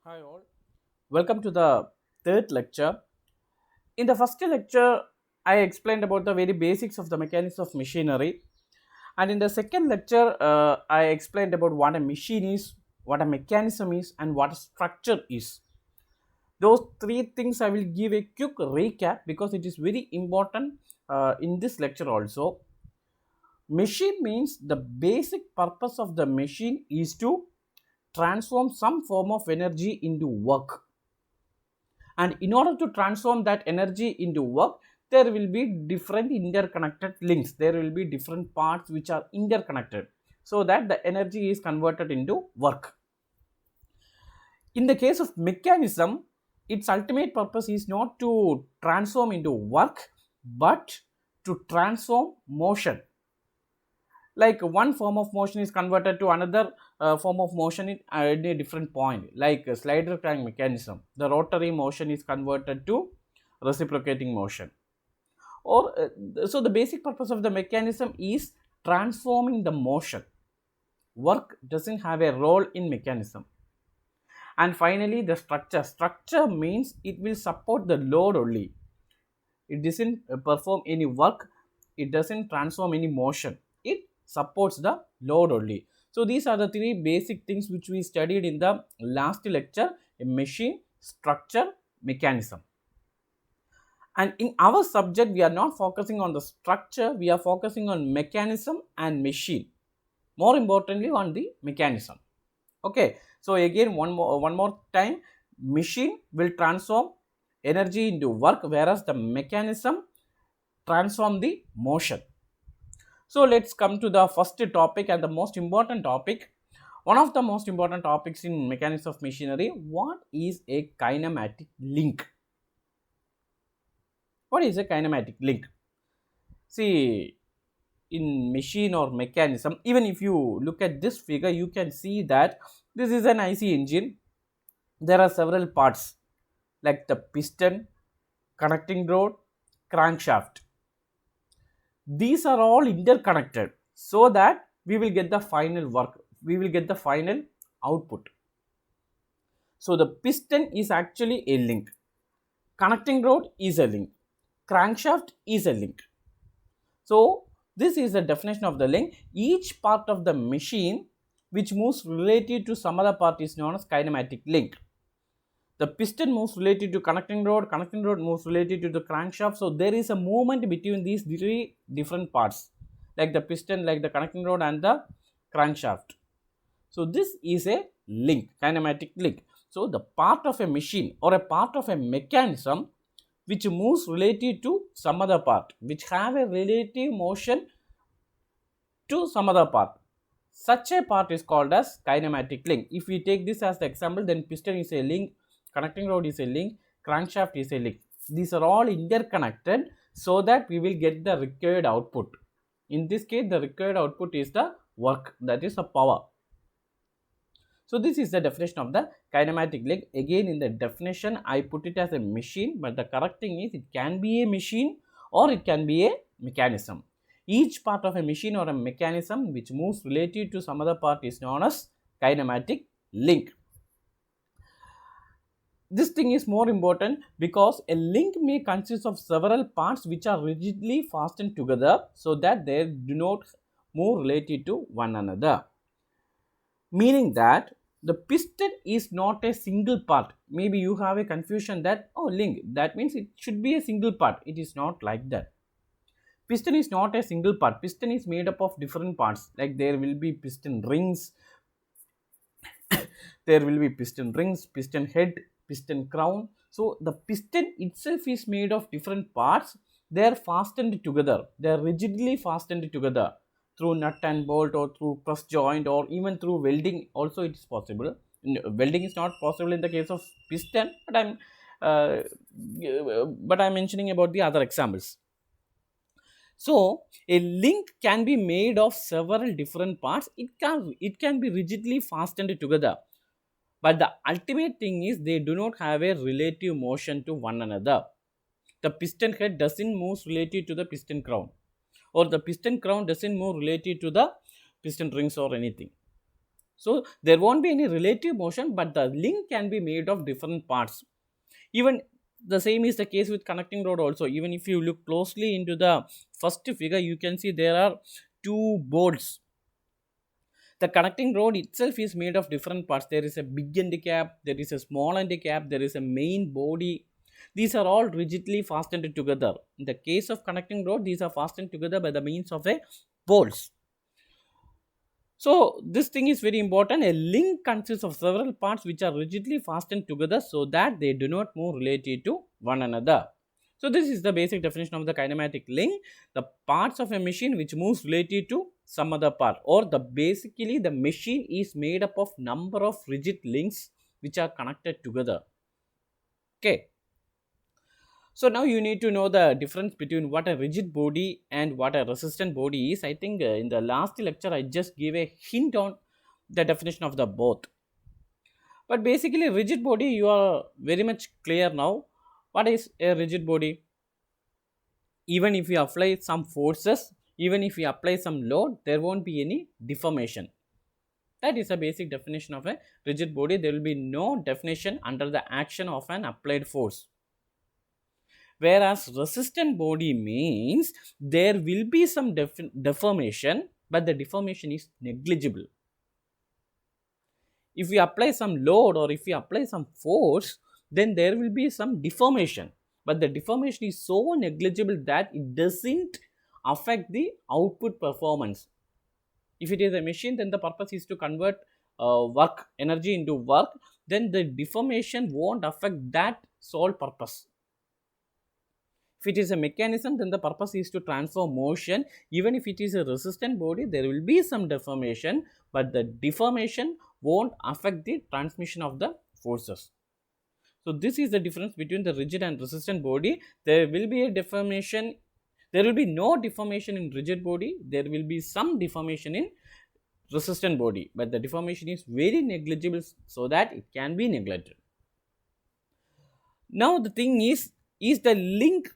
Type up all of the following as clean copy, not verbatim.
Hi all. Welcome to the third lecture. In the first lecture, I explained about the very basics of the mechanics of machinery, and in the second lecture, I explained about what a machine is, what a mechanism is, and what a structure is. Those three things I will give a quick recap because it is very important in this lecture also. Machine means the basic purpose of the machine is to transform some form of energy into work, and in order to transform that energy into work, there will be different interconnected links, there will be different parts which are interconnected, so that the energy is converted into work. In the case of mechanism, its ultimate purpose is not to transform into work but to transform motion. Like one form of motion is converted to another form of motion at a different point, like a slider crank mechanism, the rotary motion is converted to reciprocating motion. Or so the basic purpose of the mechanism is transforming the motion. Work doesn't have a role in mechanism. And finally, the structure means it will support the load only, it doesn't perform any work, it doesn't transform any motion, it supports the load only. So these are the three basic things which we studied in the last lecture: a machine, structure, mechanism. And in our subject, we are not focusing on the structure, we are focusing on mechanism and machine, more importantly on the mechanism. Okay, so again one more time, machine will transform energy into work, whereas the mechanism transform the motion. So let's come to the first topic and the most important topic, one of the most important topics in mechanics of machinery. What is a kinematic link? What is a kinematic link? See, in machine or mechanism, even if you look at this figure, you can see that this is an IC engine. There are several parts like the piston, connecting rod, crankshaft. These are all interconnected so that we will get the final work, we will get the final output. So the piston is actually a link, connecting rod is a link, crankshaft is a link. So this is the definition of the link. Each part of the machine which moves related to some other part is known as kinematic link. The piston moves related to connecting rod moves related to the crankshaft. So there is a movement between these three different parts, like the piston, like the connecting rod and the crankshaft. So this is a link, kinematic link. So the part of a machine or a part of a mechanism which moves related to some other part, which have a relative motion to some other part, such a part is called as kinematic link. If we take this as the example, then piston is a link, connecting rod is a link, crankshaft is a link. These are all interconnected so that we will get the required output. In this case, the required output is the work, that is the power. So this is the definition of the kinematic link. Again, in the definition, I put it as a machine, but the correct thing is it can be a machine or it can be a mechanism. Each part of a machine or a mechanism which moves related to some other part is known as kinematic link. This thing is more important because a link may consist of several parts which are rigidly fastened together so that they do not move related to one another. Meaning that the piston is not a single part. Maybe you have a confusion that, oh, link, that means it should be a single part. It is not like that. Piston is not a single part. Piston is made up of different parts, like there will be piston rings, there will be piston rings, piston head, piston crown. So the piston itself is made of different parts. They are fastened together, they are rigidly fastened together through nut and bolt or through press joint or even through welding also it is possible. Welding is not possible in the case of piston, uh, but I'm mentioning about the other examples. So a link can be made of several different parts. It can be rigidly fastened together, but the ultimate thing is they do not have a relative motion to one another. The piston head doesn't move related to the piston crown, or the piston crown doesn't move related to the piston rings or anything. So there won't be any relative motion, but the link can be made of different parts. Even the same is the case with connecting rod also. Even if you look closely into the first figure, you can see there are two bolts. The connecting rod itself is made of different parts. There is a big end cap, there is a small end cap, there is a main body. These are all rigidly fastened together. In the case of connecting rod, these are fastened together by the means of a bolts. So this thing is very important. A link consists of several parts which are rigidly fastened together so that they do not move related to one another. So this is the basic definition of the kinematic link. The parts of a machine which moves related to some other part, or basically the machine is made up of number of rigid links which are connected together. Okay. So now you need to know the difference between what a rigid body and what a resistant body is. I think in the last lecture I just gave a hint on the definition of the both. But basically rigid body, you are very much clear now. What is a rigid body? Even if you apply some forces, even if you apply some load, there won't be any deformation. That is a basic definition of a rigid body. There will be no deformation under the action of an applied force. Whereas resistant body means there will be some deformation, but the deformation is negligible. If we apply some load or if we apply some force, then there will be some deformation, but the deformation is so negligible that it doesn't affect the output performance. If it is a machine, then the purpose is to convert work energy into work, then the deformation won't affect that sole purpose. If it is a mechanism, then the purpose is to transfer motion. Even if it is a resistant body, there will be some deformation, but the deformation won't affect the transmission of the forces. So this is the difference between the rigid and resistant body. There will be a deformation. There will be no deformation in rigid body. There will be some deformation in resistant body, but the deformation is very negligible so that it can be neglected. Now the thing is the link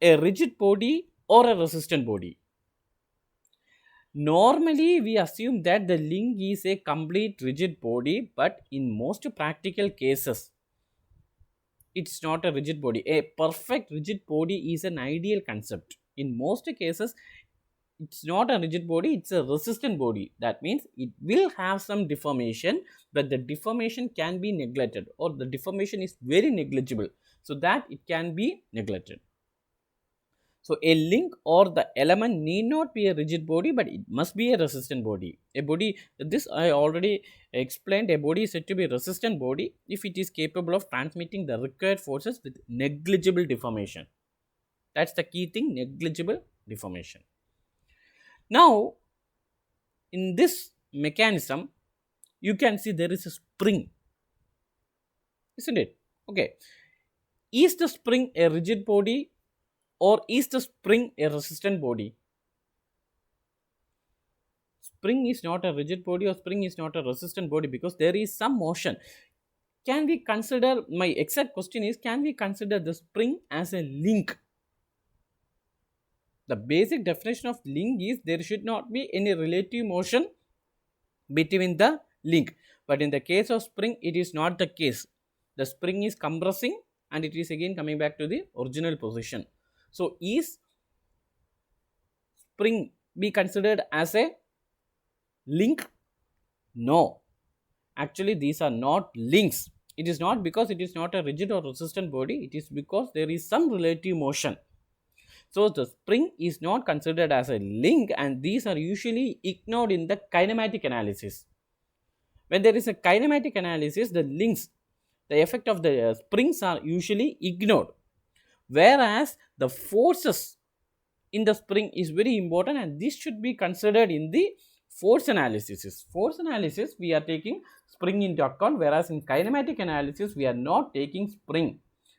a rigid body or a resistant body? Normally we assume that the link is a complete rigid body, but in most practical cases it's not a rigid body. A perfect rigid body is an ideal concept. In most cases it's not a rigid body, it's a resistant body. That means it will have some deformation, but the deformation can be neglected, or the deformation is very negligible so that it can be neglected. So a link or the element need not be a rigid body, but it must be a resistant body. A body, this I already explained, a body is said to be a resistant body if it is capable of transmitting the required forces with negligible deformation. That's the key thing, negligible deformation. Now, in this mechanism, you can see there is a spring, isn't it? Okay. Is the spring a rigid body or is the spring a resistant body? Spring is not a rigid body or spring is not a resistant body because there is some motion. Can we consider, my exact question is, can we consider the spring as a link? The basic definition of link is there should not be any relative motion between the link. But in the case of spring, it is not the case. The spring is compressing and it is again coming back to the original position. So, is spring be considered as a link? No. Actually, these are not links. It is not because it is not a rigid or resistant body. It is because there is some relative motion. So, the spring is not considered as a link, and these are usually ignored in the kinematic analysis. When there is a kinematic analysis, the links, the effect of the springs are usually ignored. Whereas the forces in the spring is very important, and this should be considered in the force analysis. Force analysis, we are taking spring into account, whereas in kinematic analysis, we are not taking spring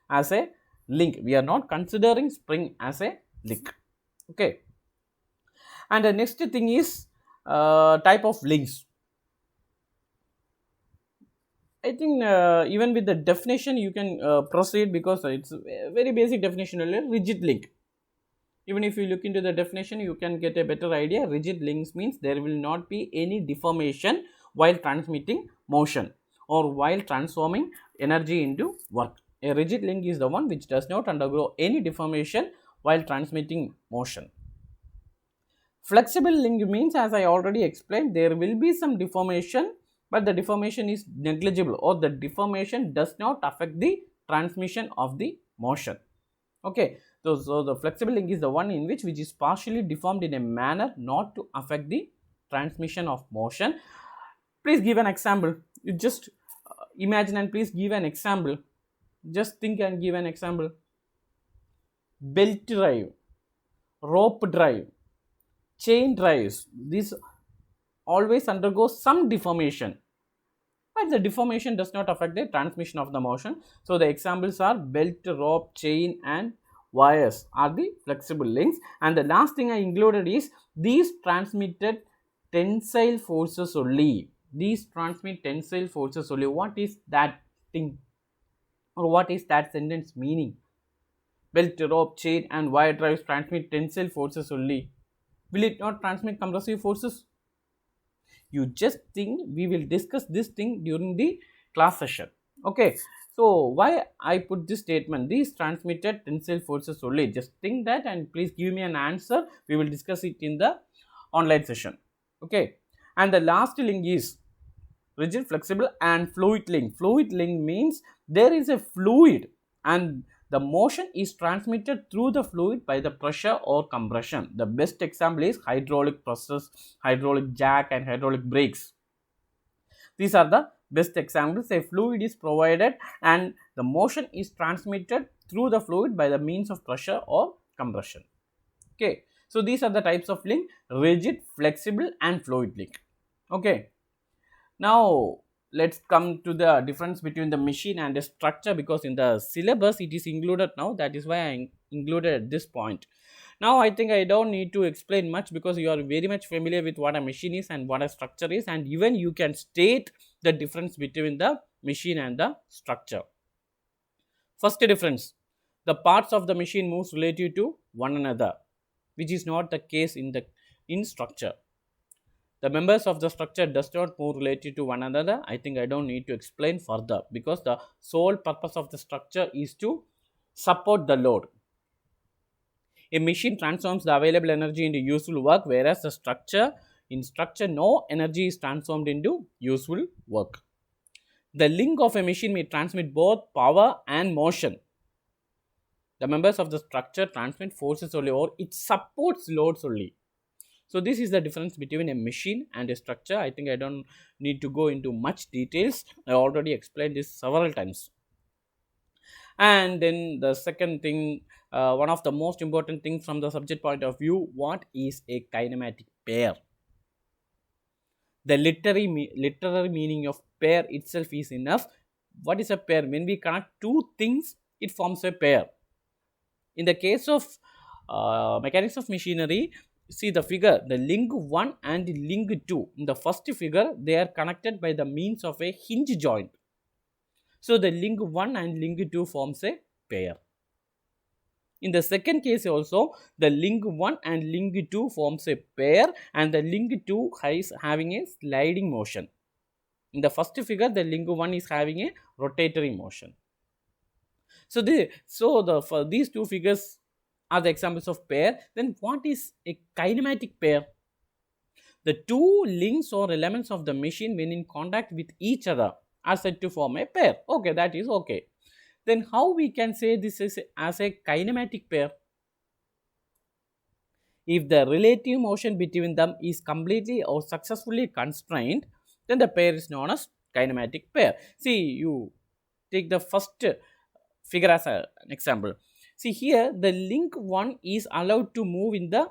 as a link. We are not considering spring as a link. Okay. And the next thing is type of links. I think even with the definition you can proceed because it's a very basic definition, rigid link. Even if you look into the definition, you can get a better idea. Rigid links means there will not be any deformation while transmitting motion or while transforming energy into work. A rigid link is the one which does not undergo any deformation while transmitting motion. Flexible link means, as I already explained, there will be some deformation, but the deformation is negligible, or the deformation does not affect the transmission of the motion. Okay, so the flexible link is the one in which is partially deformed in a manner not to affect the transmission of motion. Please give an example. You just imagine and please give an example. Just think and give an example. Belt drive, rope drive, chain drives, these always undergo some deformation, but the deformation does not affect the transmission of the motion. So the examples are belt, rope, chain and wires are the flexible links. And the last thing I included is these transmitted tensile forces only. These transmit tensile forces only. What is that thing, or what is that sentence meaning? Belt, rope, chain and wire drives transmit tensile forces only. Will it not transmit compressive forces? You just think we will discuss this thing during the class session. Okay, so why I put this statement, these transmitted tensile forces only, just think that and please give me an answer. We will discuss it in the online session. Okay, and the last link is rigid, flexible and fluid link. Fluid link means there is a fluid and the motion is transmitted through the fluid by the pressure or compression. The best example is hydraulic presses, hydraulic jack and hydraulic brakes. These are the best examples. A fluid is provided and the motion is transmitted through the fluid by the means of pressure or compression. Okay, so these are the types of link: rigid, flexible and fluid link. Okay, now let's come to the difference between the machine and the structure, because in the syllabus it is included now. That is why I included at this point. Now I think I don't need to explain much, because you are very much familiar with what a machine is and what a structure is, and even you can state the difference between the machine and the structure. First difference: the parts of the machine moves relative to one another, which is not the case in structure. The members of the structure does not move related to one another. I think I don't need to explain further, because the sole purpose of the structure is to support the load. A machine transforms the available energy into useful work, whereas in structure no energy is transformed into useful work. The link of a machine may transmit both power and motion. The members of the structure transmit forces only, or it supports loads only. So this is the difference between a machine and a structure. I think I don't need to go into much details. I already explained this several times. And then the second thing, one of the most important things from the subject point of view, what is a kinematic pair? The literary meaning of pair itself is enough. What is a pair? When we connect two things, it forms a pair. In the case of mechanics of machinery, see the figure, the link 1 and link 2. In the first figure, they are connected by the means of a hinge joint. So the link 1 and link 2 forms a pair. In the second case also, the link 1 and link 2 forms a pair, and the link 2 is having a sliding motion. In the first figure, the link 1 is having a rotatory motion. So these two figures are the examples of pair. Then what is a kinematic pair? The two links or elements of the machine, when in contact with each other, are said to form a pair. Okay, that is okay. Then how we can say this is as a kinematic pair? If the relative motion between them is completely or successfully constrained, then the pair is known as kinematic pair. See, you take the first figure as an example. See here, the link 1 is allowed to move in the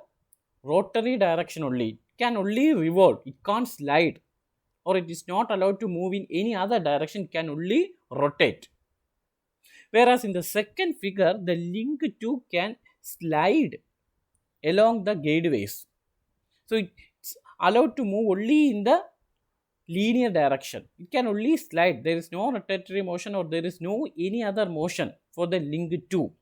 rotary direction only. It can only revolve, it can't slide, or it is not allowed to move in any other direction, it can only rotate. Whereas in the second figure, the link 2 can slide along the gateways. So it's allowed to move only in the linear direction. It can only slide. There is no rotatory motion, or there is no any other motion for the link 2.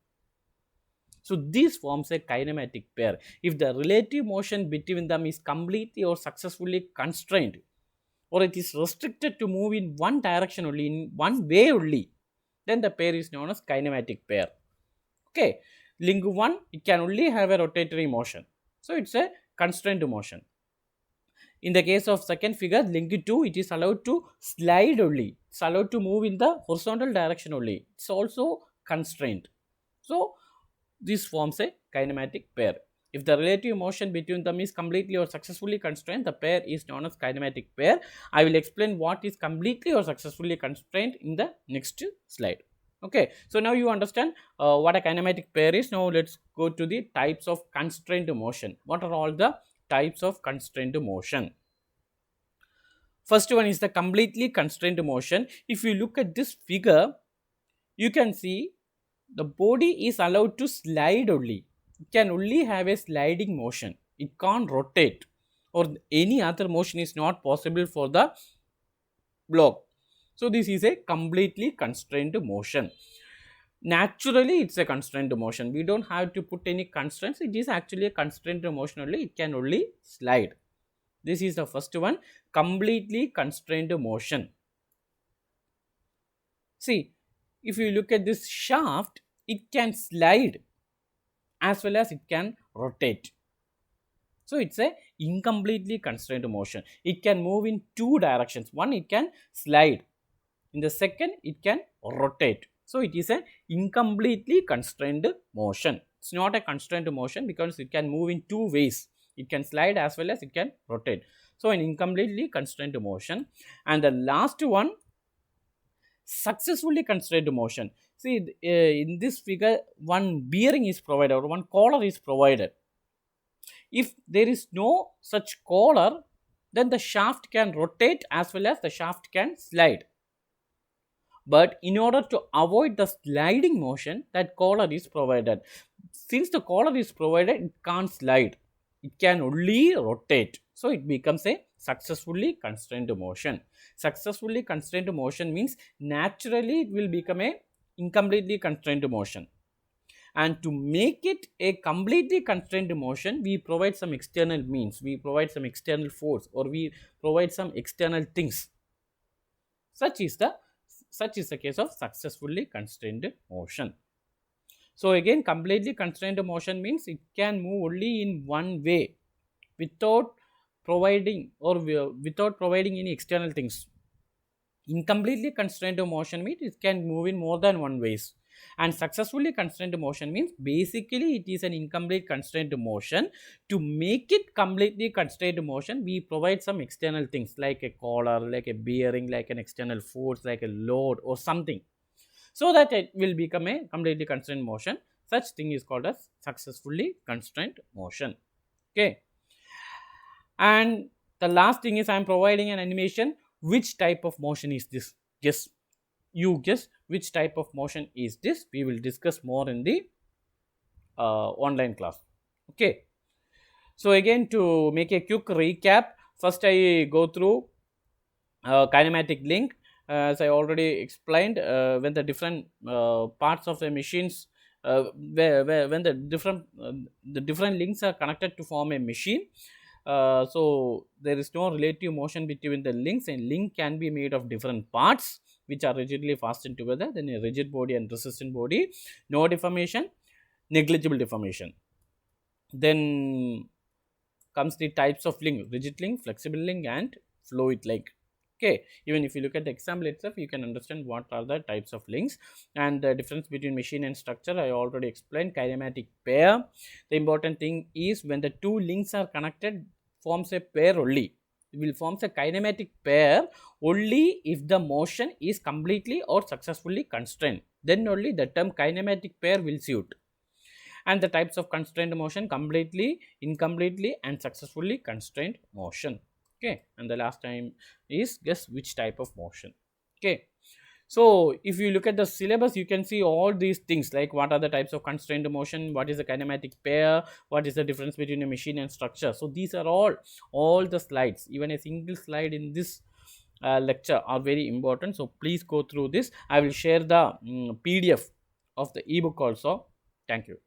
So this forms a kinematic pair. If the relative motion between them is completely or successfully constrained, or it is restricted to move in one direction only, in one way only, then the pair is known as kinematic pair. Okay, link 1, it can only have a rotatory motion, so it's a constrained motion. In the case of second figure, link 2, it is allowed to slide only, it's allowed to move in the horizontal direction only, it's also constrained. So this forms a kinematic pair. If the relative motion between them is completely or successfully constrained, the pair is known as kinematic pair. I will explain what is completely or successfully constrained in the next slide. Okay, so now you understand what a kinematic pair is. Now let's go to the types of constrained motion. What are all the types of constrained motion? First one is the completely constrained motion. If you look at this figure, you can see the body is allowed to slide only. It can only have a sliding motion. It can't rotate, or any other motion is not possible for the block. So this is a completely constrained motion. Naturally, it's a constrained motion. We don't have to put any constraints. It is actually a constrained motion only. It can only slide. This is the first one, completely constrained motion. See, if you look at this shaft, it can slide as well as it can rotate. So it's a incompletely constrained motion. It can move in two directions. One, it can slide. In the second, it can rotate. So it is an incompletely constrained motion. It's not a constrained motion because it can move in two ways. It can slide as well as it can rotate. So an incompletely constrained motion. And the last one, successfully constrained motion. See, in this figure, one bearing is provided or one collar is provided. If there is no such collar, then the shaft can rotate as well as the shaft can slide. But in order to avoid the sliding motion, that collar is provided. Since the collar is provided, it can't slide. It can only rotate. So it becomes a successfully constrained motion. Successfully constrained motion means naturally it will become a incompletely constrained motion. And to make it a completely constrained motion, we provide some external means, we provide some external force, or we provide some external things. Such is the case of successfully constrained motion. So again, completely constrained motion means it can move only in one way without providing any external things. Incompletely constrained motion means it can move in more than one ways. And successfully constrained motion means basically it is an incomplete constrained motion. To make it completely constrained motion, we provide some external things like a collar, like a bearing, like an external force, like a load or something, so that it will become a completely constrained motion. Such thing is called as successfully constrained motion. Okay, and the last thing is I am providing an animation. Which type of motion is this? Guess which type of motion is this. We will discuss more in the online class. Okay, so again, to make a quick recap, first I go through kinematic link. As I already explained, when the different parts of the machines, when the different links are connected to form a machine, so there is no relative motion between the links, and link can be made of different parts which are rigidly fastened together. Then a rigid body and resistant body, no deformation, negligible deformation. Then comes the types of link: rigid link, flexible link, and fluid link. Okay, even if you look at the example itself, you can understand what are the types of links. And the difference between machine and structure, I already explained. Kinematic pair, the important thing is when the two links are connected, forms a pair only. It will forms a kinematic pair only if the motion is completely or successfully constrained. Then only the term kinematic pair will suit. And the types of constrained motion: completely, incompletely, and successfully constrained motion. Okay, and the last time is guess which type of motion. Okay, so if you look at the syllabus, you can see all these things like what are the types of constrained motion, what is the kinematic pair, what is the difference between a machine and structure. So these are all the slides. Even a single slide in this lecture are very important. So please go through this. I will share the PDF of the ebook also. Thank you.